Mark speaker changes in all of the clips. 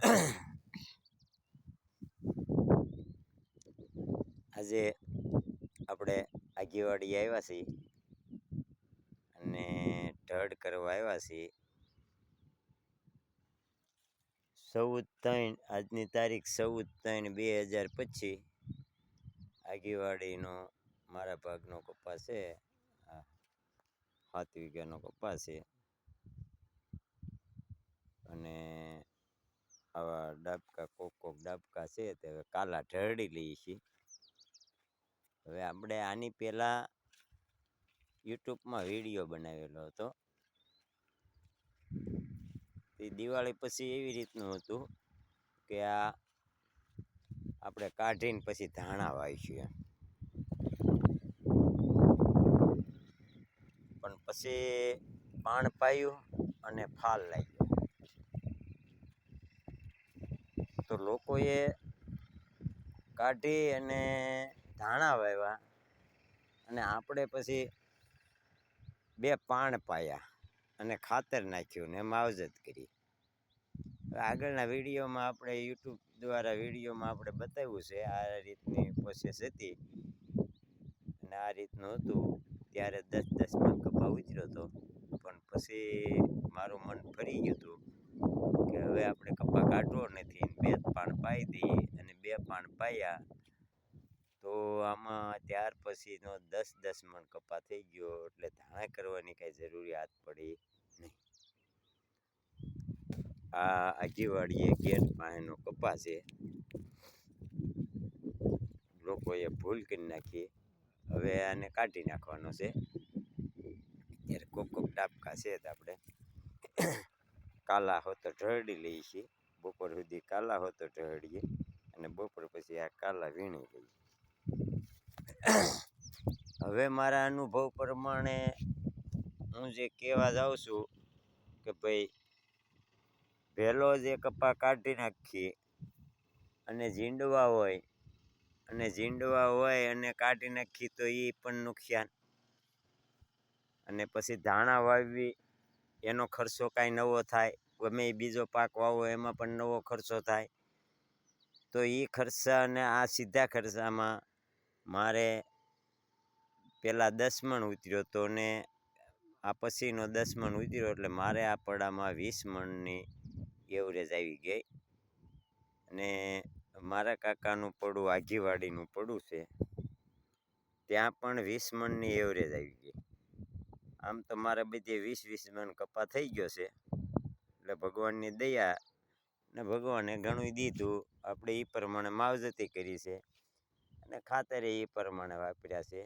Speaker 1: આજે આપણે આગેવાડી આવ્યા છીએ અને ઢળ કરવા આવ્યા છીએ 14/3 આજની તારીખ 14/3/2025 આગેવાડીનો મારા ભાગનો કપાસ છે 7 વીઘાનો કપાસ છે અને આવા ડાબકા કોક ડાબકા છે તે હવે કાલા ઢળી લઈએ છીએ. હવે આપણે આની પહેલા યુટ્યુબમાં વિડીયો બનાવેલો હતો. તે દિવાળી પછી એવી રીતનું હતું કે આ આપણે કાઢીને પછી ધાણા વાવીશું પણ પછી પાણ પાયું અને ફાલ લાગ્યો તો લોકોએ કાઢી અને ધાણા વાવ્યા અને આપણે પછી 2 પાણ પાયા અને ખાતર નાખ્યું ને માવજત કરી. આગળના વિડીયોમાં આપણે યુટ્યુબ દ્વારા વિડીયોમાં આપણે બતાવ્યું છે આ રીતની પ્રોસેસ હતી અને આ રીતનું હતું. ત્યારે 10-10 મણ કપા ઉતર્યો હતો પણ પછી મારું મન ફરી ગયું હતું કે હવે આપણે કપા કાઢવો નથી, 2 પાણ પાઈ દઈએ અને 2 પાણ પાયા તો આમાં ત્યાર પછીનો 10-10 મણ કપા થઈ ગયો એટલે ધાણા કરવાની કાંઈ જરૂરિયાત પડી નહીં. આ આગેવાડીએ ગેટ પાસેનો કપા છે, લોકોએ ભૂલ કરી નાખી. હવે આને કાઢી નાખવાનો છે. ત્યારે કોક ડાબકા છે તો આપણે કાલા હો તો ઢળી લઈએ છીએ. બપોર સુધી કાલા હો તો ઢળીએ અને બપોર પછી આ કાલા વીણી લઈએ. હવે મારા અનુભવ પ્રમાણે હું જે કહેવા જાઉં છું કે ભાઈ પહેલો જે કપા કાઢી નાખીએ અને ઝીંડવા હોય અને કાઢી નાખી તો એ પણ નુકસાન. અને પછી ધાણા વાવવી એનો ખર્ચો કાંઈ નવો થાય, ગમે એ બીજો પાક વાવો એમાં પણ નવો ખર્ચો થાય. તો એ ખર્ચા અને આ સીધા ખર્ચામાં મારે પહેલાં 10 મણ ઉતર્યો હતો ને આ પછીનો 10 મણ ઉતર્યો એટલે મારે આ પડામાં 20 મણની એવરેજ આવી ગઈ. અને મારા કાકાનું પડું આગેવાડીનું પડું છે ત્યાં પણ 20 મણની એવરેજ આવી ગઈ. આમ તો મારે બધે 20-20 મણ કપા થઈ ગયો છે એટલે ભગવાનની દયા ને ભગવાને ઘણું દીધું. આપણે એ પ્રમાણે માવજતી કરી છે અને ખાતરે એ પ્રમાણે વાપર્યા છે.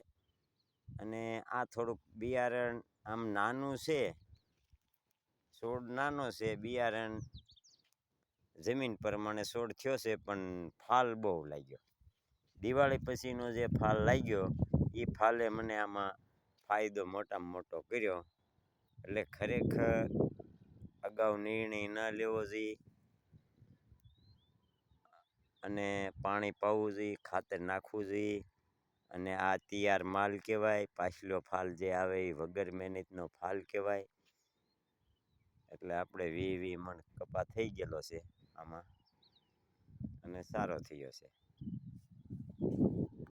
Speaker 1: અને આ થોડુંક બિયારણ આમ નાનું છે, છોડ નાનો છે, બિયારણ જમીન પ્રમાણે છોડ થયો છે પણ ફાલ બહુ લાગ્યો. દિવાળી પછીનો જે ફાલ લાગ્યો એ ફાલે મને આમાં ફાયદો મોટામાં મોટો કર્યો. એટલે ખરેખર અગાઉ નિર્ણય ન લેવો જોઈએ અને પાણી પાવું જોઈએ, ખાતર નાખવું જોઈએ. અને આ તૈયાર માલ કહેવાય. પાછલો ફાલ જે આવે એ વગર મહેનતનો ફાલ કહેવાય. એટલે આપણે 20-20 મણ કપા થઈ ગયેલો છે આમાં અને સારો થયો છે.